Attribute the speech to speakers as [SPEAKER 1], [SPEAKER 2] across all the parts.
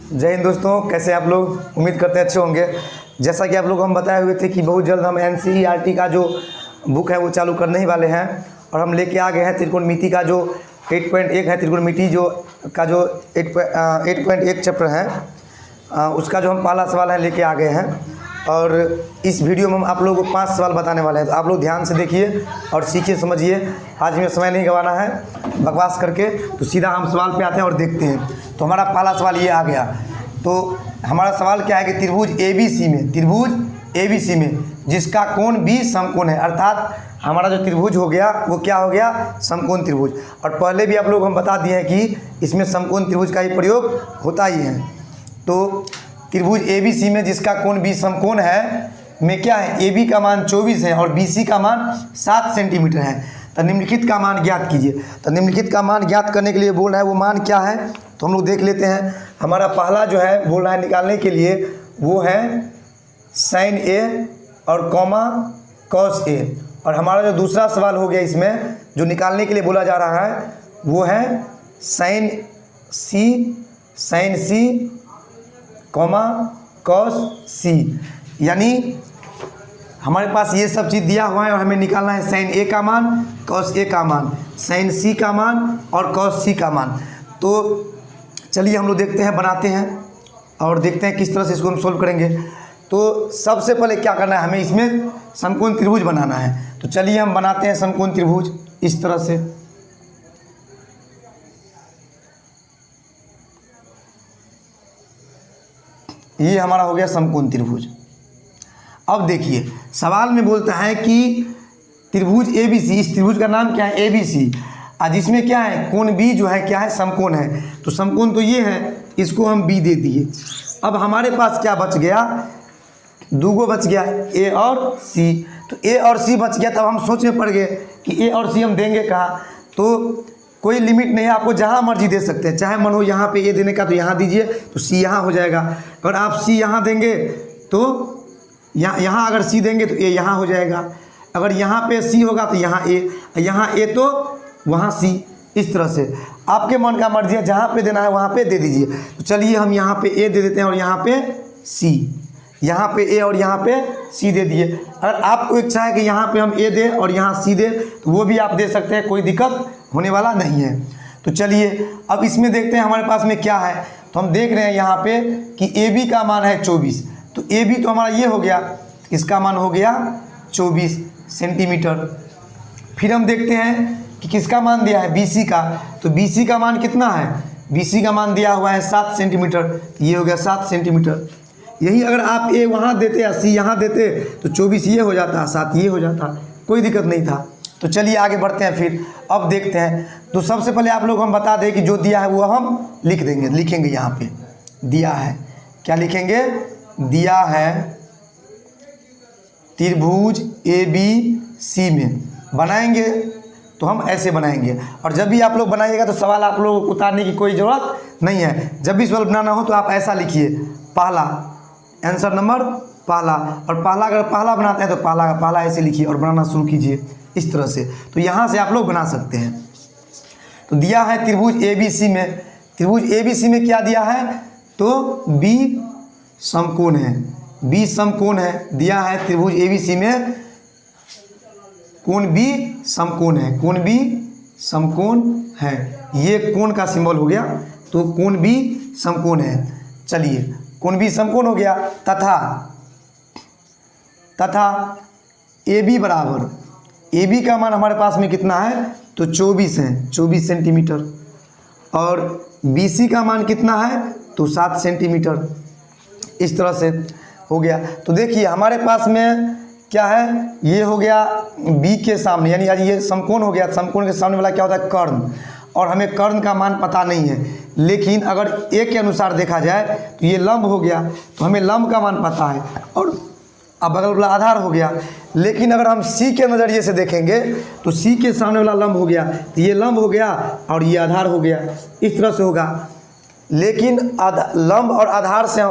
[SPEAKER 1] जय हिंद दोस्तों, कैसे आप लोग? उम्मीद करते हैं अच्छे होंगे। जैसा कि आप लोग हम बताए हुए थे कि बहुत जल्द हम एनसीईआरटी का जो बुक है वो चालू करने ही वाले हैं और हम लेके आ गए हैं त्रिकोणमिति का जो 8.1 है। त्रिकोणमिति जो 8.1 चैप्टर है उसका जो हम पहला सवाल है लेके आ गए हैं और इस वीडियो में हम आप लोगों को 5 सवाल बताने वाले हैं। तो आप लोग ध्यान से देखिए और सीखिए, समझिए। आज में समय नहीं गंवाना है बकवास करके, तो सीधा हम सवाल पे आते हैं और देखते हैं। तो हमारा पहला सवाल ये आ गया। तो हमारा सवाल क्या है कि त्रिभुज ABC में जिसका कोण B समकोण है, अर्थात हमारा जो त्रिभुज हो गया वो क्या हो गया? समकोण त्रिभुज। और पहले भी आप लोग हम बता दिए हैं कि इसमें समकोण त्रिभुज का ही प्रयोग होता ही है। तो त्रिभुज ABC में जिसका कोण B समकोण है में क्या है? AB का मान 24 है और BC का मान 7 सेंटीमीटर है। तो निम्नलिखित का मान ज्ञात कीजिए। तो निम्नलिखित का मान ज्ञात करने के लिए बोल रहा है, वो मान क्या है तो हम लोग देख लेते हैं। हमारा पहला जो है बोल रहा है निकालने के लिए वो है sin A और कॉमा cos A। और हमारा जो दूसरा सवाल हो गया इसमें जो निकालने के लिए बोला जा रहा है वो है sin C comma cos C। यानी हमारे पास ये सब चीज़ दिया हुआ है और हमें निकालना है sin A का मान, cos A का मान, sin C का मान और cos C का मान। तो चलिए हम लोग देखते हैं, बनाते हैं और देखते हैं किस तरह से इसको हम सोल्व करेंगे। तो सबसे पहले क्या करना है, हमें इसमें समकोण त्रिभुज बनाना है। तो चलिए हम बनाते हैं समकोण त्रिभुज इस तरह से। ये हमारा हो गया समकोण त्रिभुज। अब देखिए सवाल में बोलता है कि त्रिभुज ABC, इस त्रिभुज का नाम क्या है? ABC। और जिसमें क्या है? कोण B जो है क्या है? समकोण है। तो समकोण तो ये है, इसको हम B दे दिए। अब हमारे पास क्या बच गया? दूगो बच गया, A और C। तो A और C बच गया। तब हम सोच में पड़ गए कि A और C हम देंगे कहाँ। तो कोई लिमिट नहीं है, आपको जहाँ मर्जी दे सकते हैं। चाहे मन हो यहाँ पे A देने का तो यहाँ दीजिए, तो C यहाँ हो जाएगा। अगर आप C यहाँ देंगे तो यहाँ अगर C देंगे तो A यहाँ हो जाएगा। अगर यहाँ पे C होगा तो यहाँ A तो वहाँ C। इस तरह से आपके मन का मर्जी है, जहाँ पे देना है वहाँ पे दे दीजिए। तो चलिए हम यहाँ पे A दे देते हैं और यहाँ पे C, यहाँ पे A और यहाँ पे C दे दिए। अगर आपको इच्छा है कि यहाँ पे हम A दें और यहाँ C दें तो वो भी आप दे सकते हैं, कोई दिक्कत होने वाला नहीं है। तो चलिए अब इसमें देखते हैं हमारे पास में क्या है। तो हम देख रहे हैं यहाँ पे कि AB का मान है 24। तो AB तो हमारा ये हो गया, इसका मान हो गया 24 सेंटीमीटर। फिर हम देखते हैं कि किसका मान दिया है? BC का। तो BC का मान कितना है? BC का मान दिया हुआ है 7 सेंटीमीटर। ये हो गया 7 सेंटीमीटर। यही अगर आप A वहाँ देते या C यहाँ देते तो 24 ये हो जाता, 7 ये हो जाता, कोई दिक्कत नहीं था। तो चलिए आगे बढ़ते हैं। फिर अब देखते हैं। तो सबसे पहले आप लोग हम बता दें कि जो दिया है वो हम लिखेंगे यहाँ पे दिया है। क्या लिखेंगे? दिया है त्रिभुज ABC में। बनाएंगे तो हम ऐसे बनाएंगे। और जब भी आप लोग बनाइएगा तो सवाल आप लोगों को उतारने की कोई ज़रूरत नहीं है। जब भी सवाल बनाना हो तो आप ऐसा लिखिए, पहला आंसर नंबर पहला। और पहला अगर पहला बनाते हैं तो पहला ऐसे लिखिए और बनाना शुरू कीजिए इस तरह से। तो यहाँ से आप लोग बना सकते हैं। तो दिया है त्रिभुज ABC में। त्रिभुज ABC में क्या दिया है? तो B समकोण है, B समकोण है। दिया है त्रिभुज ABC में कोण B समकोण है, कोण B समकोण है। ये कोण का सिंबल हो गया, तो कोण B समकोण है। चलिए कोण B समकोण हो गया तथा AB बराबर, AB का मान हमारे पास में कितना है? तो 24 है, 24 सेंटीमीटर। और BC का मान कितना है? तो 7 सेंटीमीटर। इस तरह से हो गया। तो देखिए हमारे पास में क्या है? ये हो गया B के सामने, यानी आज ये समकोण हो गया। समकोण के सामने वाला क्या होता है? कर्ण। और हमें कर्ण का मान पता नहीं है, लेकिन अगर A के अनुसार देखा जाए तो ये लंब हो गया, तो हमें लंब का मान पता है। और अब बगल वाला आधार हो गया। लेकिन अगर हम C के नज़रिए से देखेंगे तो C के सामने वाला लंब हो गया, तो ये लंब हो गया और ये आधार हो गया। इस तरह से होगा। लेकिन लंब और आधार से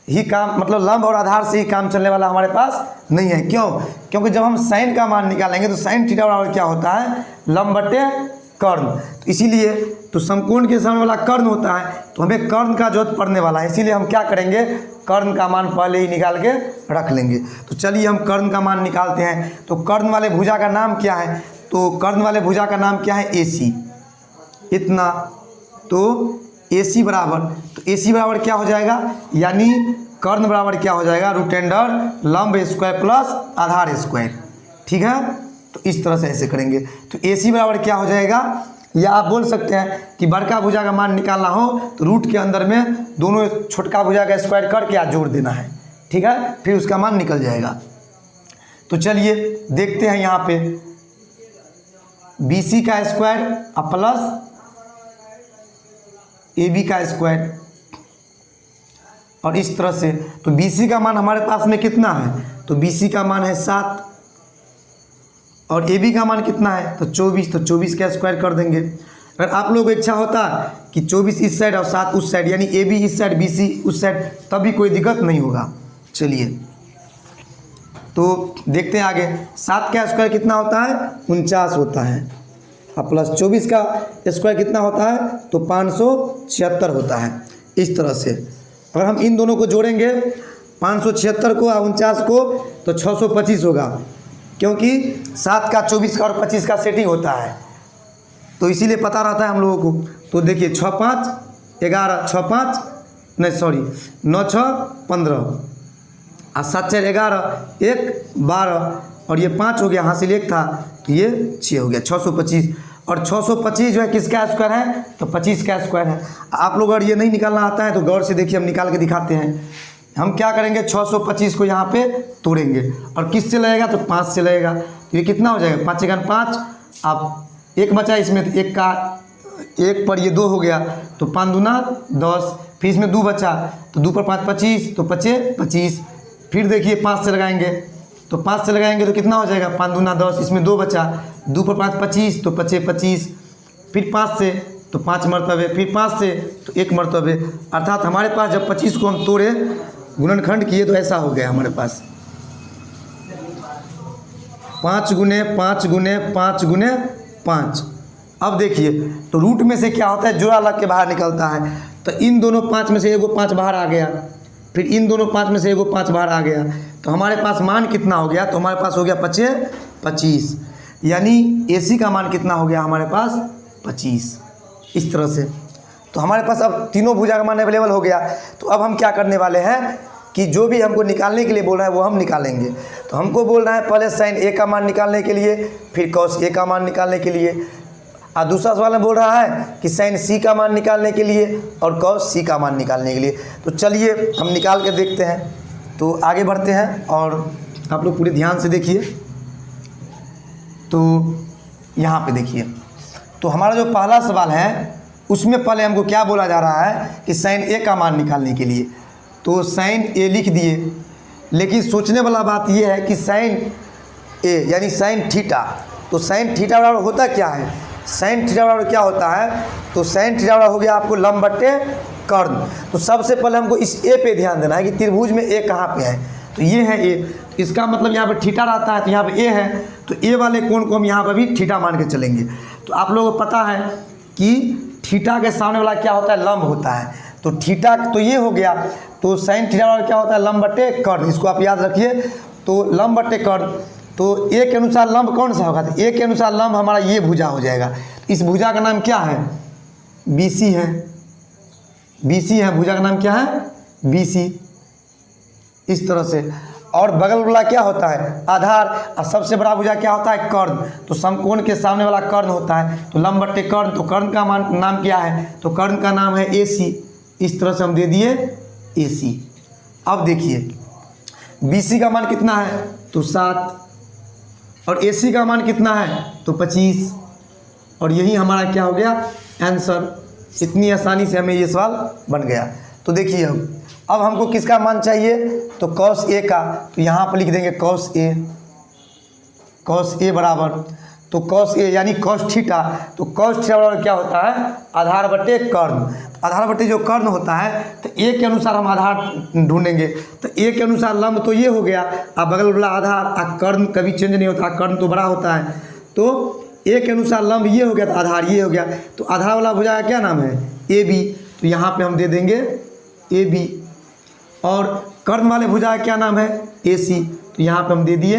[SPEAKER 1] ही काम, मतलब लंब और आधार से ही काम चलने वाला हमारे पास नहीं है। क्यों? क्योंकि जब हम साइन का मान निकालेंगे तो साइन थीटा बराबर क्या होता है? लंब बटे कर्ण। तो इसीलिए तो समकोण के सामने वाला कर्ण होता है, तो हमें कर्ण का जरूरत पड़ने वाला है, इसीलिए हम क्या करेंगे, कर्ण का मान पहले ही निकाल के रख लेंगे। तो चलिए हम कर्ण का मान निकालते हैं। तो कर्ण वाले भुजा का नाम क्या है, तो कर्ण वाले भुजा का नाम क्या है, AC, इतना। तो AC बराबर, तो AC बराबर क्या हो जाएगा, यानी कर्ण बराबर क्या हो जाएगा, √, लंब स्क्वायर प्लस आधार स्क्वायर। ठीक है, तो इस तरह से ऐसे करेंगे। तो AC बराबर क्या हो जाएगा, या आप बोल सकते हैं कि बड़का भुजा का मान निकालना हो तो रूट के अंदर में दोनों छोटका भुजा का स्क्वायर करके आप जोड़ देना है। ठीक है, फिर उसका मान निकल जाएगा। तो चलिए देखते हैं यहाँ पे BC का स्क्वायर और प्लस AB का स्क्वायर, और इस तरह से। तो BC का मान हमारे पास में कितना है, तो BC का मान है 7, और AB का मान कितना है, तो 24, तो 24 का स्क्वायर कर देंगे। अगर आप लोगों को इच्छा होता कि 24 इस साइड और 7 उस साइड, यानी AB इस साइड BC उस साइड, तब भी कोई दिक्कत नहीं होगा। चलिए तो देखते हैं आगे। 7 का स्क्वायर कितना होता है, 49 होता है, और प्लस 24 का स्क्वायर कितना होता है, तो 576 होता है। इस तरह से अगर हम इन दोनों को जोड़ेंगे, 576 को और 49 को, तो 625 होगा, क्योंकि 7 का 24 का और 25 का सेटिंग होता है, तो इसीलिए पता रहता है हम लोगों को। तो देखिए 6 5 11, 6 5 नहीं सॉरी 9 6 15, और 7 4 11, 1 12, और ये 5 हो गया, हासिल 1 था, तो ये 6 हो गया, 625। और 625 जो है किसका स्क्वायर है, तो 25 का स्क्वायर है। आप लोग अगर ये नहीं निकालना आता है तो गौर से देखिए, हम निकाल के दिखाते हैं। हम क्या करेंगे, 625 को यहाँ पे तोड़ेंगे, और किस से लगेगा, तो 5 से लगेगा। तो ये कितना हो जाएगा, 5 × 5, अब 1 बचा इसमें, तो 1 का 1 पर ये 2 हो गया, तो 5 दूना 10, फिर इसमें 2 बचा, तो 2 पर 5 25, तो 5 25। फिर देखिए 5 से लगाएंगे, तो 5 से लगाएंगे तो कितना हो जाएगा, 5 दूना 10, इसमें 2 बचा, 2 पर 5 25, तो 5 25। फिर 5 से तो 5 मरतबे, फिर 5 से तो 1 मरतबे, अर्थात हमारे पास जब 25 को हम तोड़े, गुणनखंड किए, तो ऐसा हो गया हमारे पास 5 गुने 5 गुने 5 गुने 5। अब देखिए तो रूट में से क्या होता है, जोड़ा लग के बाहर निकलता है, तो इन दोनों 5 में से एगो 5 बाहर आ गया, फिर इन दोनों 5 में से एगो 5 बाहर आ गया, तो हमारे पास मान कितना हो गया, तो हमारे पास हो गया 5 25, यानी AC का मान कितना हो गया हमारे पास, 25। इस तरह से तो हमारे पास अब तीनों भुजा का मान अवेलेबल हो गया। तो अब हम क्या करने वाले हैं कि जो भी हमको निकालने के लिए बोल रहा है वो हम निकालेंगे। तो हमको बोल रहा है पहले साइन A का मान निकालने के लिए, फिर कॉस A का मान निकालने के लिए, और दूसरा सवाल में बोल रहा है कि साइन C का मान निकालने के लिए और कॉस C का मान निकालने के लिए। तो चलिए हम निकाल के देखते हैं। तो आगे बढ़ते हैं और आप लोग पूरे ध्यान से देखिए। तो यहाँ पे देखिए, तो हमारा जो पहला सवाल है उसमें पहले हमको क्या बोला जा रहा है कि साइन A का मान निकालने के लिए, तो साइन A लिख दिए। लेकिन सोचने वाला बात यह है कि साइन A यानी साइन थीटा, तो साइन थीटा बराबर होता क्या है, साइन थीटा बराबर क्या होता है, तो साइन थीटा बराबर हो गया आपको लंब बट्टे कर्ण। तो सबसे पहले हमको इस A पे ध्यान देना है कि त्रिभुज में A कहाँ पे है, तो ये है A। तो इसका मतलब यहाँ पे थीटा रहता है, तो यहाँ पे A है, तो A वाले कोण को हम यहाँ पर भी थीटा मान के चलेंगे। तो आप लोगों को पता है कि थीटा के सामने वाला क्या होता है, लंब होता है। तो थीटा तो ये हो गया, तो साइन थीटा वाला क्या होता है, लंब बट्टे कर्ण, इसको आप याद रखिए। तो लंब बट्टे कर्ण, तो A के अनुसार लंब कौन सा होगा, तो A के अनुसार लंब हमारा ये भुजा हो जाएगा। इस भुजा का नाम क्या है, BC है, BC है, भुजा का नाम क्या है, BC। इस तरह से, और बगल वाला क्या होता है, आधार, और सबसे बड़ा भुजा क्या होता है, कर्ण। तो समकोण के सामने वाला कर्ण होता है, तो लंब बट्टे कर्ण, तो कर्ण का नाम क्या है, तो कर्ण का नाम है AC। इस तरह से हम दे दिए AC। अब देखिए BC का मान कितना है, तो 7, और AC का मान कितना है, तो 25, और यही हमारा क्या हो गया आंसर। इतनी आसानी से हमें ये सवाल बन गया। तो देखिए अब हमको किसका मान चाहिए, तो कॉस A का, तो यहाँ पर लिख देंगे कॉस A, कॉस A बराबर, तो कॉस A यानी कॉस थीटा, तो कॉस थीटा बराबर क्या होता है, आधार बट्टे कर्ण। आधार बट्टे जो कर्ण होता है, तो A के अनुसार हम आधार ढूंढेंगे, तो A के अनुसार लंब तो ये हो गया, अब बगल वाला आधार, कर्ण कभी चेंज नहीं होता, कर्ण तो बड़ा होता है। तो ए के अनुसार लंब ये हो गया, तो आधार ये हो गया, तो आधार वाला भुजा का क्या नाम है? A B. तो यहाँ पे हम दे देंगे ए बी। और कर्ण वाले भुजा का क्या नाम है? ए सी। तो यहाँ पे हम दे दिए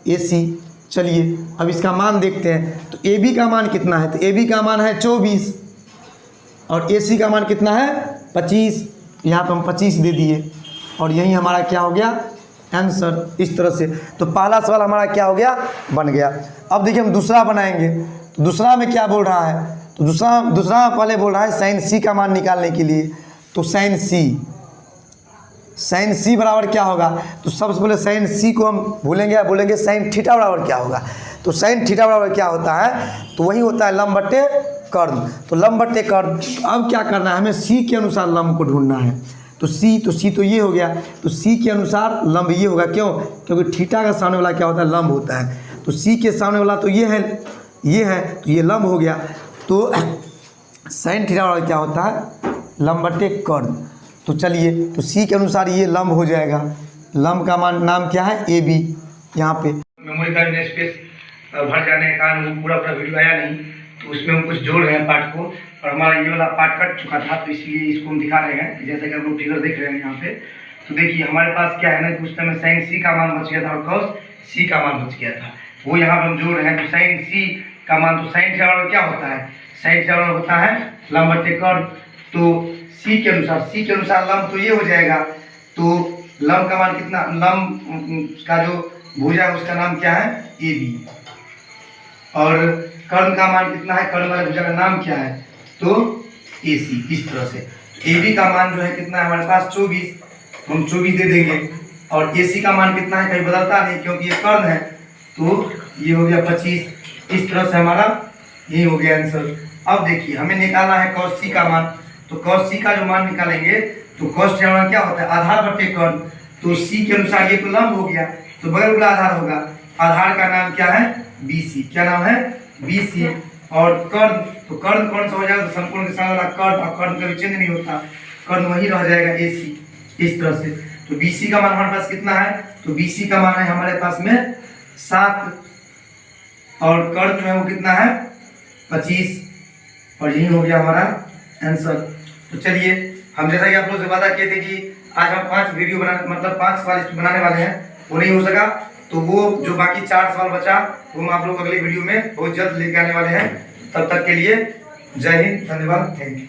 [SPEAKER 1] ए सी। चलिए अब इसका मान देखते हैं। तो ए बी का मान कितना है? तो ए बी का मान है 24 और ए सी का मान कितना है? 25। यहाँ पे हम 25 दे दिए और यही हमारा क्या हो गया? आंसर। इस तरह से तो पहला सवाल हमारा क्या हो गया? बन गया। अब देखिए हम दूसरा बनाएंगे। तो दूसरा में क्या बोल रहा है? तो दूसरा पहले बोल रहा है साइन सी का मान निकालने के लिए। तो साइन सी बराबर क्या होगा? तो सबसे पहले साइन सी को हम बोलेंगे साइन थीटा बराबर क्या होगा? तो साइन थीटा बराबर क्या होता है? तो वही होता है लंब बट्टे कर्ण। तो लंब बट्टे कर्ण। तो अब क्या करना है? हमें सी के अनुसार लंब को ढूंढना है। तो सी तो ये हो गया। तो सी के अनुसार लंब ये होगा। क्यों? क्योंकि थीटा का सामने वाला क्या होता है? लंब होता है। तो सी के सामने वाला तो ये है, तो ये लंब हो गया। तो साइन थीटा बराबर क्या होता है? लंब बट्टे कर्ण। तो चलिए, तो सी के अनुसार ये लंब हो जाएगा। लंब का मान नाम क्या है? A B. यहाँ पे
[SPEAKER 2] मेमोरी कार्ड में स्पेस भर जाने के कारण वो पूरा वीडियो आया नहीं, तो उसमें हम कुछ जोड़ रहे हैं पार्ट को, और हमारा ये वाला पार्ट कट चुका था, तो इसलिए इसको हम दिखा रहे हैं। जैसे कि हम लोग फिगर देख रहे हैं यहाँ पे, तो देखिए हमारे पास क्या है ना कि उस टाइम साइन सी का मान बच गया था और कॉस सी का मान बच गया था, वो यहाँ पर हम जोड़ रहे हैं। तो साइन सी का मान, तो साइन थीटा बराबर क्या होता है? साइन थीटा बराबर होता है लंब बट्टे कर्ण। तो सी के अनुसार लंब तो ये हो जाएगा। तो लंब का मान कितना? लंब का जो भुजा है उसका नाम क्या है? A B. और कर्ण का मान कितना है? कर्ण वाले भुजा का नाम क्या है? तो ए सी। इस तरह से ए बी का मान जो है कितना है हमारे पास? 24। हम 24 दे देंगे। और ए सी का मान कितना है? कहीं बदलता नहीं क्योंकि ये कर्ण है, तो ये हो गया 25। इस तरह से हमारा ये हो गया आंसर। अब देखिए हमें निकालना है कॉस सी का मान। तो कॉस सी का जो मान निकालेंगे, तो कॉस थीटा क्या होता है? आधार बट्टे कर्ण। तो सी के अनुसार ये तो लंब हो गया, तो बगल वाला आधार होगा। आधार का नाम क्या है? B C. क्या नाम है? B C. और कर्ण, तो कर्ण कौन सा हो जाएगा? तो समकोण के सामने वाला कर्ण, और कर्ण कभी चेंज नहीं होता, कर्ण वही रह जाएगा ए सी। इस तरह से तो बी सी का मान हमारे पास कितना है? तो बी सी का मान है हमारे पास में 7, और कर्ण जो है वो कितना है? 25। और यही हो गया हमारा आंसर। तो चलिए, हम जैसा कि आप लोग से वादा किए थे कि आज हम 5 वीडियो मतलब 5 सवाल बनाने वाले हैं, वो नहीं हो सका, तो वो जो बाकी 4 सवाल बचा वो हम आप लोग अगले वीडियो में बहुत जल्द लेके आने वाले हैं। तब तक के लिए जय हिंद, धन्यवाद, थैंक यू।